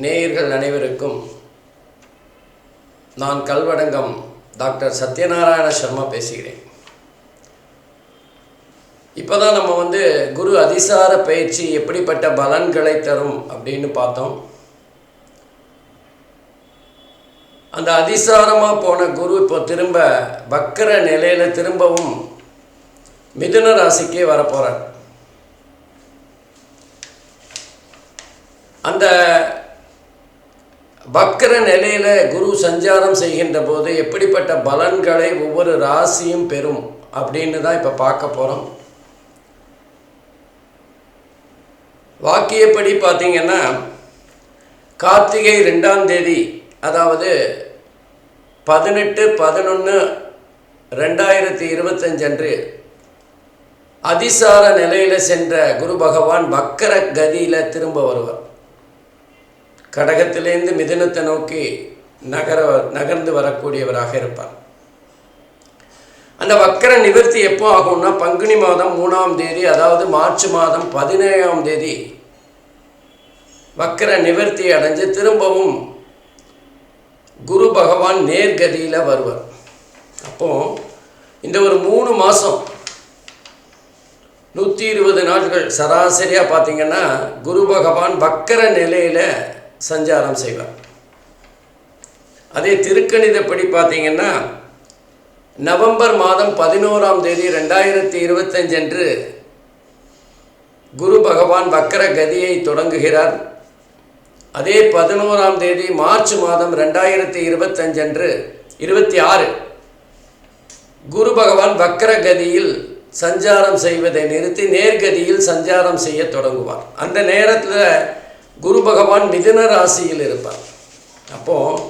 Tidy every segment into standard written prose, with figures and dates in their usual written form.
நேயர்கள் அனைவருக்கும் நான் கல்வடங்கம் டாக்டர் சத்யநாராயண சர்மா பேசுகிறேன். இப்போ தான் நம்ம குரு அதிசார பயிற்சி எப்படிப்பட்ட பலன்களை தரும் அப்படின்னு பார்த்தோம். அந்த அதிசாரமாக போன குரு இப்போ திரும்ப வக்கர நிலையில் திரும்பவும் மிதுன ராசிக்கே வரப்போகிறார். அந்த வக்கர நிலையில் குரு சஞ்சாரம் செய்கின்ற போது எப்படிப்பட்ட பலன்களை ஒவ்வொரு ராசியும் பெறும் அப்படின்னு தான் இப்போ பார்க்க போகிறோம். வாக்கியப்படி பார்த்திங்கன்னா கார்த்திகை 2ஆம் தேதி, அதாவது 18/11/2025 அன்று அதிசார நிலையில் சென்ற குரு பகவான் வக்கர கதியில் திரும்ப வருவார். கடகத்திலேருந்து மிதுனத்தை நோக்கி நகர்ந்து வரக்கூடியவராக இருப்பார். அந்த வக்கர நிவர்த்தி எப்போ ஆகும்னா பங்குனி மாதம் 3ஆம் தேதி, அதாவது மார்ச் மாதம் 17ஆம் தேதி வக்கர நிவர்த்தி அடைஞ்சு திரும்பவும் குரு பகவான் நேர்கதியில் வருவார். அப்போது இந்த ஒரு 3 மாதம் 120 நாட்கள் சராசரியாக பார்த்திங்கன்னா குரு பகவான் வக்கர நிலையில் சஞ்சாரம் செய்வார். அதே திருக்கணிதப்படி பார்த்திங்கன்னா நவம்பர் மாதம் 11ஆம் தேதி 2025 அன்று குரு பகவான் வக்கர கதியை தொடங்குகிறார். அதே 11ஆம் தேதி மார்ச் மாதம் 2025 அன்று 26 குரு பகவான் வக்கர கதியில் சஞ்சாரம் செய்வதை நிறுத்தி நேர்கதியில் சஞ்சாரம் செய்ய தொடங்குவார். அந்த நேரத்தில் குரு பகவான் மிதுன ராசியில் இருப்பார். அப்போது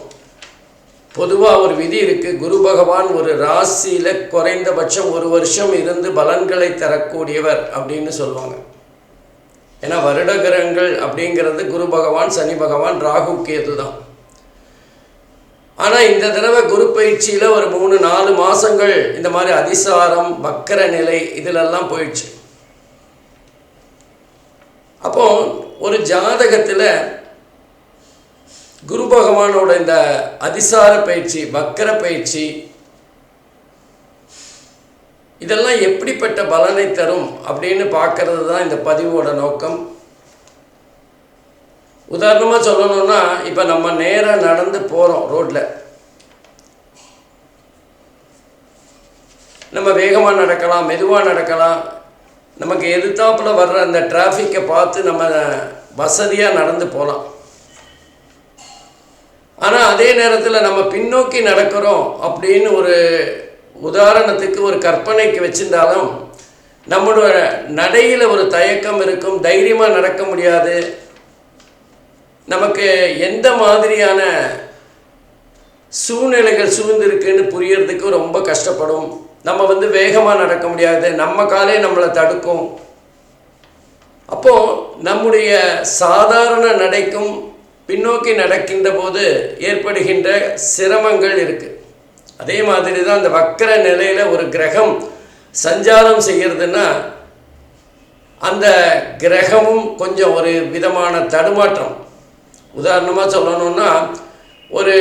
பொதுவாக ஒரு விதி இருக்குது, குரு பகவான் ஒரு ராசியில் குறைந்தபட்சம் 1 வருஷம் இருந்து பலன்களை தரக்கூடியவர் அப்படின்னு சொல்லுவாங்க. ஏன்னா வருட கிரகங்கள் அப்படிங்கிறது குரு பகவான், சனி பகவான், ராகு, கேது தான். ஆனால் இந்த தடவை குரு பயிற்சியில் ஒரு 3-4 மாதங்கள் இந்த மாதிரி அதிசாரம் வக்கர நிலை இதிலெல்லாம் போயிடுச்சு. அப்போ ஒரு ஜாதகத்தில் குரு பகவானோட இந்த அதிசார பயிற்சி, வக்கர பயிற்சி இதெல்லாம் எப்படிப்பட்ட பலனை தரும் அப்படின்னு பார்க்கறது தான் இந்த பதிவோட நோக்கம். உதாரணமாக சொல்லணும்னா, இப்போ நம்ம நேராக நடந்து போகிறோம் ரோட்டில், நம்ம வேகமாக நடக்கலாம், மெதுவாக நடக்கலாம், நமக்கு எதிர்த்தாப்பில் வர்ற அந்த டிராஃபிக்கை பார்த்து நம்ம வசதியாக நடந்து போகலாம். ஆனால் அதே நேரத்தில் நம்ம பின்னோக்கி நடக்கிறோம் அப்படின்னு ஒரு உதாரணத்துக்கு ஒரு கற்பனைக்கு வச்சிருந்தாலும் நம்மளோட நடையில் ஒரு தயக்கம் இருக்கும், தைரியமாக நடக்க முடியாது, நமக்கு எந்த மாதிரியான சூழ்நிலைகள் சூழ்ந்திருக்குன்னு புரியறதுக்கு ரொம்ப கஷ்டப்படும். நம்ம வேகமாக நடக்க முடியாது, நம்ம காலே நம்மளை தடுக்கும். அப்போது நம்முடைய சாதாரண நடைக்கும் பின்னோக்கி நடக்கின்ற போது ஏற்படுகின்ற சிரமங்கள் இருக்குது. அதே மாதிரி தான் அந்த வக்கர நிலையில் ஒரு கிரகம் சஞ்சாரம் செய்கிறதுன்னா அந்த கிரகமும் கொஞ்சம் ஒரு விதமான தடுமாற்றம். உதாரணமாக சொல்லணும்னா, ஒரு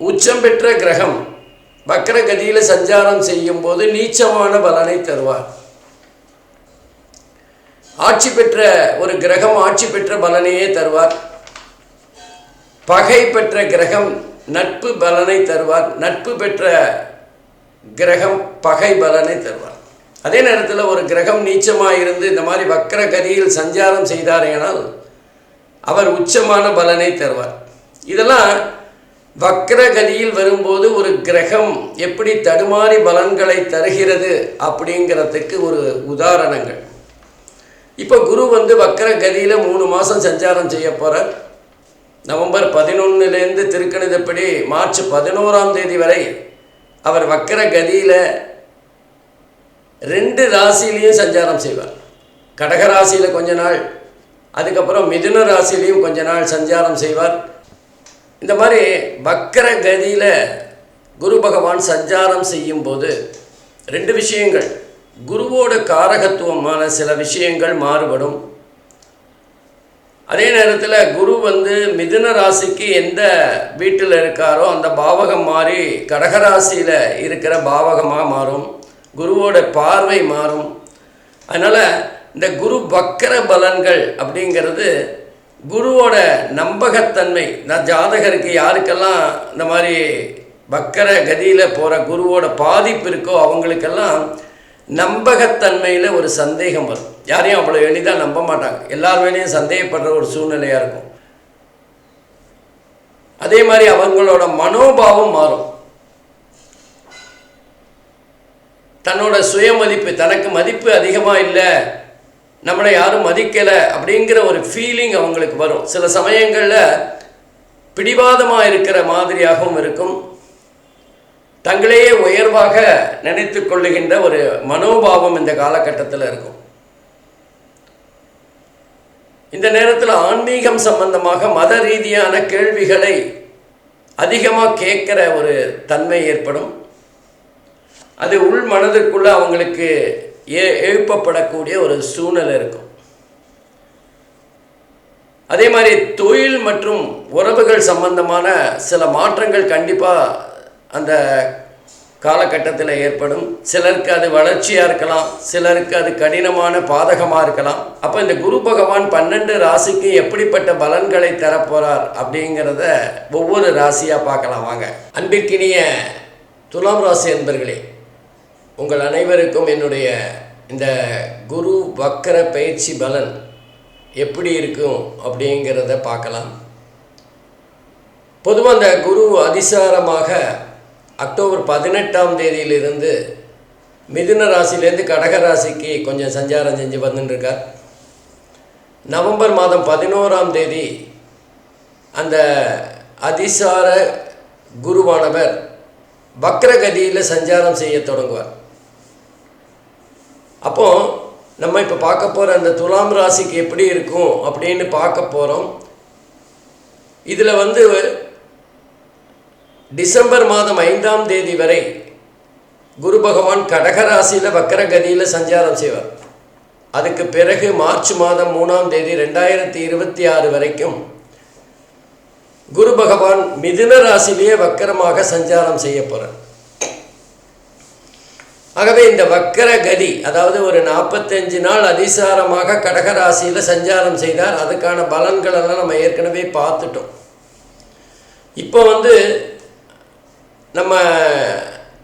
உச்சம் பெற்ற கிரகம் வக்கர கதியில் சஞ்சாரம் செய்யும் போது நீச்சமான பலனை தருவார். ஆட்சி பெற்ற ஒரு கிரகம் ஆட்சி பெற்ற பலனையே தருவார். பகை பெற்ற கிரகம் நட்பு பலனை தருவார். நட்பு பெற்ற கிரகம் பகை பலனை தருவார். அதே நேரத்தில் ஒரு கிரகம் நீச்சமாக இருந்து இந்த மாதிரி வக்கர கதியில் சஞ்சாரம் செய்தாரேனால் அவர் உச்சமான பலனை தருவார். இதெல்லாம் வக்கர கதியில் வரும்போது ஒரு கிரகம் எப்படி தடுமாறி பலன்களை தருகிறது அப்படிங்கிறதுக்கு ஒரு உதாரணங்கள். இப்போ குரு வக்கர கதியில் 3 மாதம் சஞ்சாரம் செய்ய போகிறார். நவம்பர் 11லேருந்து திருக்கணிதப்படி மார்ச் 11ஆம் தேதி வரை அவர் வக்கர கதியில் 2 ராசியிலையும் சஞ்சாரம் செய்வார். கடக ராசியில் கொஞ்ச நாள், அதுக்கப்புறம் மிதுன ராசிலையும் கொஞ்ச நாள் சஞ்சாரம் செய்வார். இந்த மாதிரி வக்கர கதியில் குரு பகவான் சஞ்சாரம் செய்யும்போது 2 விஷயங்கள். குருவோட காரகத்துவமான சில விஷயங்கள் மாறுபடும். அதே நேரத்தில் குரு மிதுன ராசிக்கு எந்த வீட்டில் இருக்காரோ அந்த பாவகம் மாறி கடகராசியில் இருக்கிற பாவகமாக மாறும். குருவோட பார்வை மாறும். அதனால் இந்த குரு வக்கர பலன்கள் அப்படிங்கிறது குருவோட நம்பகத்தன்மை. நான் ஜாதகருக்கு யாருக்கெல்லாம் இந்த மாதிரி வக்கர கதியில் போகிற குருவோட பாதிப்பு இருக்கோ அவங்களுக்கெல்லாம் நம்பகத்தன்மையில் ஒரு சந்தேகம் வரும். யாரையும் அவ்வளோ எளிதாக நம்ப மாட்டாங்க. எல்லார் மேலேயும் சந்தேகப்படுற ஒரு சூழ்நிலையாக இருக்கும். அதே மாதிரி அவங்களோட மனோபாவம் மாறும். தன்னோட சுயமதிப்பு, தனக்கு மதிப்பு அதிகமாக இல்லை, நம்மளை யாரும் மதிக்கலை அப்படிங்கிற ஒரு ஃபீலிங் அவங்களுக்கு வரும். சில சமயங்களில் பிடிவாதமாக இருக்கிற மாதிரியாகவும் இருக்கும். தங்களையே உயர்வாக நினைத்து கொள்ளுகின்ற ஒரு மனோபாவம் இந்த காலகட்டத்தில் இருக்கும். இந்த நேரத்தில் ஆன்மீகம் சம்பந்தமாக மத ரீதியான கேள்விகளை அதிகமாக கேட்குற ஒரு தன்மை ஏற்படும். அது உள் மனதிற்குள்ளே அவங்களுக்கு எழுப்பப்படக்கூடிய ஒரு சூழ்நிலை இருக்கும். அதே மாதிரி தொழில் மற்றும் உறவுகள் சம்பந்தமான சில மாற்றங்கள் கண்டிப்பாக அந்த காலகட்டத்தில் ஏற்படும். சிலருக்கு அது வளர்ச்சியாக இருக்கலாம், சிலருக்கு அது கடினமான பாதகமாக இருக்கலாம். அப்போ இந்த குரு பகவான் 12 ராசிக்கு எப்படிப்பட்ட பலன்களை தரப்போகிறார் அப்படிங்கிறத ஒவ்வொரு ராசியாக பார்க்கலாம் வாங்க. அன்பிற்கினிய துலாம் ராசி அன்பர்களே, உங்கள் அனைவருக்கும் என்னுடைய இந்த குரு வக்கர பயிற்சி பலன் எப்படி இருக்கும் அப்படிங்கிறத பார்க்கலாம். பொதுவாக அந்த குரு அதிசாரமாக அக்டோபர் 18ஆம் தேதியிலிருந்து மிதுன ராசியிலேருந்து கடக ராசிக்கு கொஞ்சம் சஞ்சாரம் செஞ்சு வந்துட்டுருக்கார். நவம்பர் மாதம் 11ஆம் தேதி அந்த அதிசார குருவானவர் வக்ரகதியில் சஞ்சாரம் செய்ய தொடங்குவார். அப்போது நம்ம இப்போ பார்க்க போகிற அந்த துலாம் ராசிக்கு எப்படி இருக்கும் அப்படின்னு பார்க்க போகிறோம். இதில் டிசம்பர் மாதம் 5ஆம் தேதி வரை குரு பகவான் கடகராசியில் வக்கரகதியில் சஞ்சாரம் செய்வார். அதுக்கு பிறகு மார்ச் மாதம் 3ஆம் தேதி 2026 வரைக்கும் குரு பகவான் மிதுன ராசியிலேயே வக்கரமாக சஞ்சாரம் செய்ய போகிறார். ஆகவே இந்த வக்கர கதி, அதாவது ஒரு 45 நாள் அதிசாரமாக கடகராசியில் சஞ்சாரம் செய்தார். அதுக்கான பலன்களெல்லாம் நம்ம ஏற்கனவே பார்த்துட்டோம். இப்போ நம்ம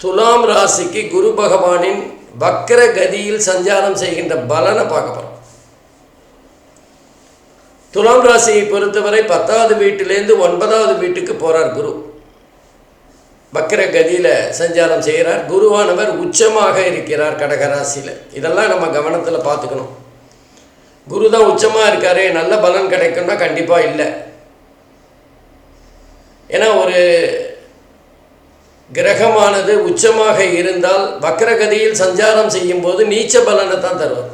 துலாம் ராசிக்கு குரு பகவானின் வக்கர கதியில் சஞ்சாரம் செய்கின்ற பலனை பார்க்க போகிறோம். துலாம் ராசியை பொறுத்தவரை 10வது வீட்டிலேருந்து 9வது வீட்டுக்கு போகிறார் குரு. வக்கர கதியில் சஞ்சாரம் செய்கிறார். குருவானவர் உச்சமாக இருக்கிறார் கடகராசியில். இதெல்லாம் நம்ம கவனத்தில் பார்த்துக்கணும். குரு தான் உச்சமாக இருக்காரே, நல்ல பலன் கிடைக்கும்னா கண்டிப்பாக இல்லை. ஏன்னா ஒரு கிரகமானது உச்சமாக இருந்தால் வக்கரகதியில் சஞ்சாரம் செய்யும்போது நீச்ச பலனை தான் தருவார்.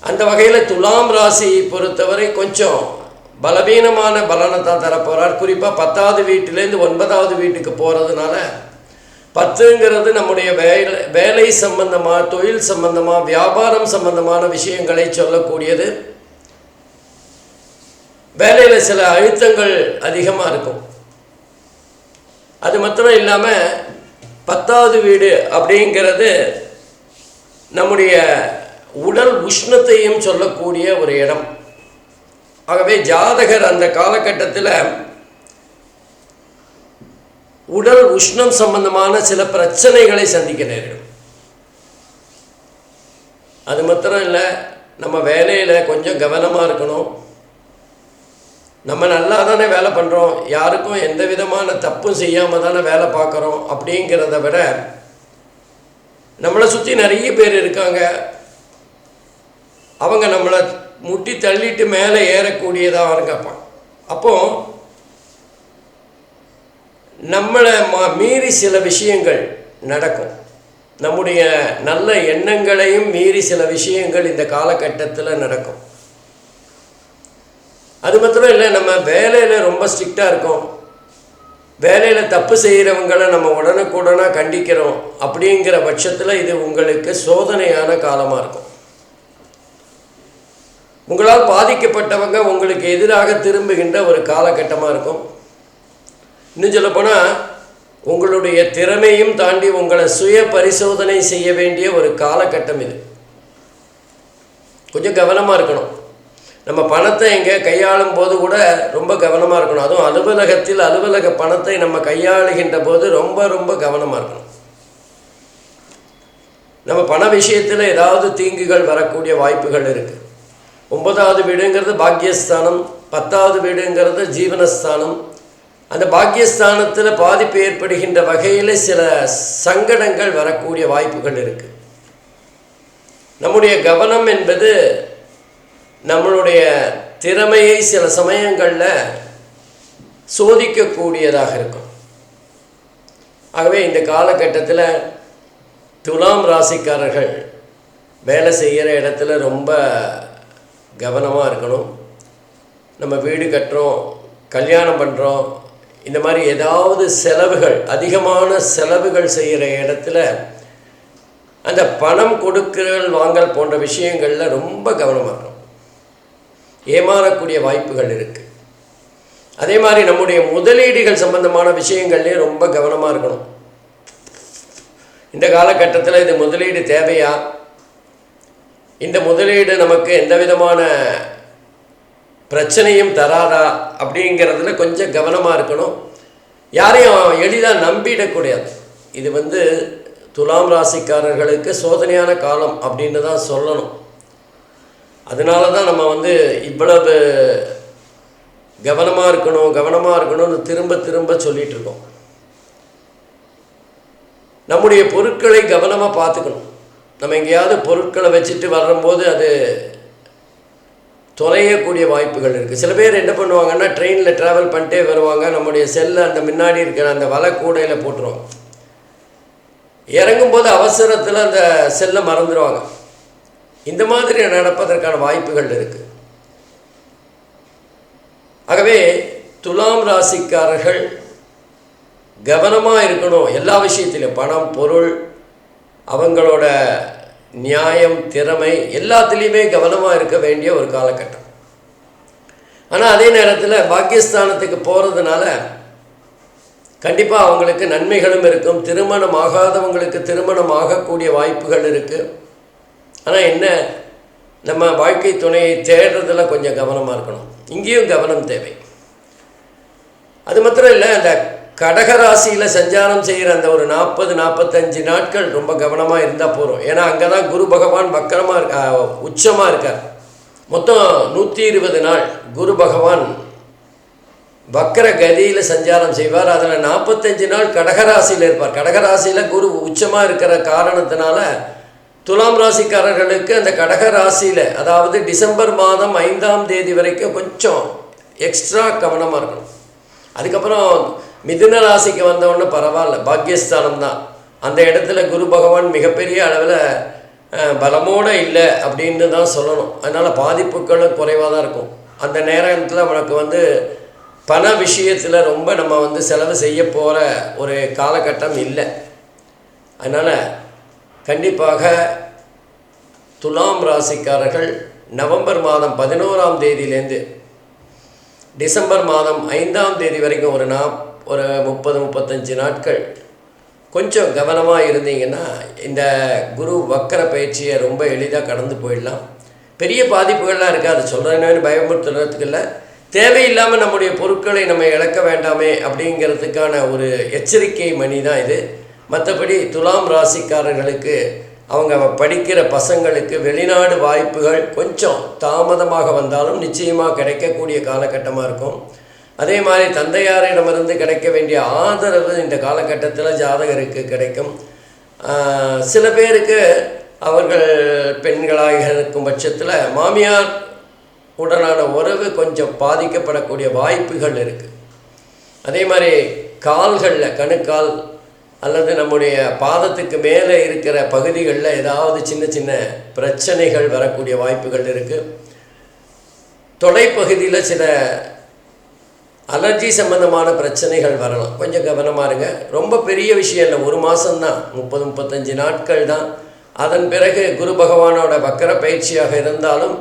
அந்த வகையில் துலாம் ராசியை பொறுத்தவரை கொஞ்சம் பலவீனமான பலனை தான் தரப்போகிறார். குறிப்பாக 10வது வீட்டிலேருந்து 9வது வீட்டுக்கு போகிறதுனால 10ங்கிறது நம்முடைய வேலை சம்பந்தமாக, தொழில் சம்பந்தமாக, வியாபாரம் சம்பந்தமான விஷயங்களை சொல்லக்கூடியது. வேலையில் சில அழுத்தங்கள் அதிகமாக இருக்கும். அது மாத்திரம் இல்லாமல் 10வது வீடு அப்படிங்கிறது நம்முடைய உடல் உஷ்ணத்தையும் சொல்லக்கூடிய ஒரு இடம். ஆகவே ஜாதகர் அந்த காலகட்டத்தில் உடல் உஷ்ணம் சம்பந்தமான சில பிரச்சனைகளை சந்திக்க நேரிடும். அது மாத்திரம் இல்லை, நம்ம வேலையில் கொஞ்சம் கவனமாக இருக்கணும். நம்ம நல்லா தானே வேலை பண்ணுறோம், யாருக்கும் எந்த விதமான தப்பும் செய்யாமல் தானே வேலை பார்க்குறோம். அப்படிங்கிறத விட நம்மளை சுற்றி நிறைய பேர் இருக்காங்க, அவங்க நம்மளை முட்டி தள்ளிட்டு மேலே ஏறக்கூடியதாக இருங்கப்பான். அப்போது நம்மளை மீறி சில விஷயங்கள் நடக்கும். நம்முடைய நல்ல எண்ணங்களையும் மீறி சில விஷயங்கள் இந்த காலகட்டத்தில் நடக்கும். அது மாத்திரம் இல்லை, நம்ம வேலையில் ரொம்ப ஸ்ட்ரிக்டாக இருக்கோம், வேலையில் தப்பு செய்கிறவங்களை நம்ம உடனுக்குடனாக கண்டிக்கிறோம் அப்படிங்கிற பட்சத்தில் இது உங்களுக்கு சோதனையான காலமாக இருக்கும். உங்களால் பாதிக்கப்பட்டவங்க உங்களுக்கு எதிராக திரும்புகின்ற ஒரு காலகட்டமாக இருக்கும். இன்னும் சொல்லப்போனால் உங்களுடைய திறமையும் தாண்டி உங்களை சுய பரிசோதனை செய்ய வேண்டிய ஒரு காலகட்டம் இது. கொஞ்சம் கவனமாக இருக்கணும். நம்ம பணத்தை எங்கே கையாளும் போது கூட ரொம்ப கவனமாக இருக்கணும். அதுவும் அலுவலகத்தில் அலுவலக பணத்தை நம்ம கையாளுகின்ற போது ரொம்ப ரொம்ப கவனமாக இருக்கணும். நம்ம பண விஷயத்தில் ஏதாவது தீங்குகள் வரக்கூடிய வாய்ப்புகள் இருக்குது. 9வது வீடுங்கிறது பாக்கியஸ்தானம், 10வது வீடுங்கிறது ஜீவனஸ்தானம். அந்த பாக்கியஸ்தானத்தில் பாதிப்பு ஏற்படுகின்ற வகையில் சில சங்கடங்கள் வரக்கூடிய வாய்ப்புகள் இருக்குது. நம்முடைய கவனம் என்பது நம்மளுடைய திறமையை சில சமயங்களில் சோதிக்கக்கூடியதாக இருக்கும். ஆகவே இந்த காலகட்டத்தில் துலாம் ராசிக்காரர்கள் வேலை செய்கிற இடத்துல ரொம்ப கவனமாக இருக்கணும். நம்ம வீடு கட்டுறோம், கல்யாணம் பண்ணுறோம், இந்த மாதிரி ஏதாவது செலவுகள், அதிகமான செலவுகள் செய்கிற இடத்துல அந்த பணம் கொடுக்கல் வாங்கல் போன்ற விஷயங்களில் ரொம்ப கவனமாக இருக்கணும். ஏமாறக்கூடிய வாய்ப்புகள் இருக்குது. அதே மாதிரி நம்முடைய முதலீடுகள் சம்பந்தமான விஷயங்கள்லேயே ரொம்ப கவனமாக இருக்கணும். இந்த காலகட்டத்தில் இது முதலீடு தேவையா, இந்த முதலீடு நமக்கு எந்த விதமான பிரச்சனையும் தராதா அப்படிங்கிறதுல கொஞ்சம் கவனமாக இருக்கணும். யாரையும் எளிதாக நம்பிடக்கூடாது. இது துலாம் ராசிக்காரர்களுக்கு சோதனையான காலம் அப்படின்னு தான் சொல்லணும். அதனால தான் நம்ம இவ்வளவு கவனமாக இருக்கணும்னு திரும்ப திரும்ப சொல்லிகிட்டு இருக்கோம். நம்முடைய பொருட்களை கவனமாக பார்த்துக்கணும். நம்ம எங்கேயாவது பொருட்களை வச்சுட்டு வரும்போது அது தொலையக்கூடிய வாய்ப்புகள் இருக்குது. சில பேர் என்ன பண்ணுவாங்கன்னா, ட்ரெயினில் ட்ராவல் பண்ணிட்டே வருவாங்க, நம்முடைய செல்லை அந்த முன்னாடி இருக்கிற அந்த வலை கூடையில் போட்டுருவாங்க. இறங்கும்போது அவசரத்தில் அந்த செல்லை மறந்துடுவாங்க. இந்த மாதிரி நடப்பதற்கான வாய்ப்புகள் இருக்குது. ஆகவே துலாம் ராசிக்காரர்கள் கவனமாக இருக்கணும். எல்லா விஷயத்திலும் பணம், பொருள், அவங்களோட நியாயம், திறமை எல்லாத்துலேயுமே கவனமாக இருக்க வேண்டிய ஒரு காலகட்டம். ஆனால் அதே நேரத்தில் பாக்கியஸ்தானத்துக்கு போகிறதுனால கண்டிப்பாக அவங்களுக்கு நன்மைகளும் இருக்கும். திருமணம் ஆகாதவங்களுக்கு திருமணம் ஆகக்கூடிய வாய்ப்புகள் இருக்குது. ஆனால் என்ன, நம்ம வாழ்க்கை துணையை தேடுறதுல கொஞ்சம் கவனமாக இருக்கணும். இங்கேயும் கவனம் தேவை. அது மாத்திரம் இல்லை, அந்த கடகராசியில் சஞ்சாரம் செய்கிற அந்த ஒரு 40-45 நாட்கள் ரொம்ப கவனமாக இருந்தால் போகிறோம். ஏன்னா அங்கே தான் குரு பகவான் வக்கரமாக உச்சமாக இருக்கார். மொத்தம் 120 நாள் குரு பகவான் வக்கர கதியில் சஞ்சாரம் செய்வார். அதில் 45 நாள் கடகராசியில் இருப்பார். கடகராசியில் குரு உச்சமாக இருக்கிற காரணத்தினால துலாம் ராசிக்காரர்களுக்கு அந்த கடகராசியில், அதாவது டிசம்பர் மாதம் 5ஆம் தேதி வரைக்கும் கொஞ்சம் எக்ஸ்ட்ரா கவனமாக இருக்கணும். அதுக்கப்புறம் மிதுன ராசிக்கு வந்தவொன்னே பரவாயில்ல, பாக்கியஸ்தானம் தான். அந்த இடத்துல குரு பகவான் மிகப்பெரிய அளவில் பலமோடு இல்லை அப்படின்னு தான் சொல்லணும். அதனால் பாதிப்புகளும் குறைவாக தான் இருக்கும். அந்த நேரத்தில் உனக்கு பண விஷயத்தில் ரொம்ப நம்ம செலவு செய்ய போகிற ஒரு காலகட்டம் இல்லை. அதனால் கண்டிப்பாக துலாம் ராசிக்காரர்கள் நவம்பர் மாதம் 11ஆம் தேதியிலேருந்து டிசம்பர் மாதம் 5ஆம் தேதி வரைக்கும் ஒரு 30-35 நாட்கள் கொஞ்சம் கவனமாக இருந்தீங்கன்னா இந்த குரு வக்கர பயிற்சியை ரொம்ப எளிதாக கடந்து போயிடலாம். பெரிய பாதிப்புகள்லாம் இருக்காது. சொல்கிறேன்னு பயமுறுத்துறதுக்கு இல்லை. தேவையில்லாமல் நம்முடைய பொருட்களை நம்ம இழக்க வேண்டாமே அப்படிங்கிறதுக்கான ஒரு எச்சரிக்கை மணி தான் இது. மற்றபடி துலாம் ராசிக்காரர்களுக்கு அவங்க படிக்கிற பசங்களுக்கு வெளிநாடு வாய்ப்புகள் கொஞ்சம் தாமதமாக வந்தாலும் நிச்சயமாக கிடைக்கக்கூடிய காலகட்டமாக இருக்கும். அதே மாதிரி தந்தையாரிடமிருந்து கிடைக்க வேண்டிய ஆதரவு இந்த காலகட்டத்தில் ஜாதகருக்கு கிடைக்கும். சில பேருக்கு அவர்கள் பெண்களாக இருக்கும் பட்சத்தில் மாமியார் உடனான உறவு கொஞ்சம் பாதிக்கப்படக்கூடிய வாய்ப்புகள் இருக்குது. அதே மாதிரி கால்களில், கணுக்கால் அல்லது நம்முடைய பாதத்துக்கு மேலே இருக்கிற பகுதிகளில் ஏதாவது சின்ன சின்ன பிரச்சனைகள் வரக்கூடிய வாய்ப்புகள் இருக்குது. தொடைப்பகுதியில் சில அலர்ஜி சம்பந்தமான பிரச்சனைகள் வரலாம். கொஞ்சம் கவனமாக இருங்க. ரொம்ப பெரிய விஷயம் இல்லை, ஒரு மாதம்தான், 30-35 நாட்கள் தான். அதன் பிறகு குரு பகவானோட வக்கர பயிற்சியாக இருந்தாலும்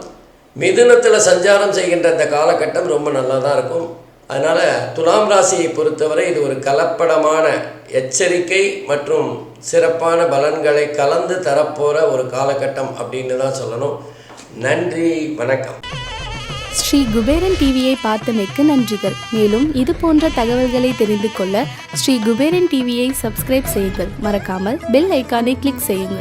மிதுனத்தில் சஞ்சாரம் செய்கின்ற இந்த காலகட்டம் ரொம்ப நல்லா தான் இருக்கும். அதனால் துலாம் ராசியை பொறுத்தவரை இது ஒரு கலப்படமான எச்சரிக்கை மற்றும் சிறப்பான பலன்களை கலந்து தரப்போகிற ஒரு காலகட்டம் அப்படின்னு தான் சொல்லணும். நன்றி, வணக்கம். ஸ்ரீ குபேரன் டிவியை பார்த்தமைக்கு நன்றிகள். மேலும் இது போன்ற தகவல்களை தெரிந்து கொள்ள ஸ்ரீ குபேரன் டிவியை சப்ஸ்கிரைப் செய்யுங்கள். மறக்காமல் பெல் ஐக்கானை கிளிக் செய்யுங்கள்.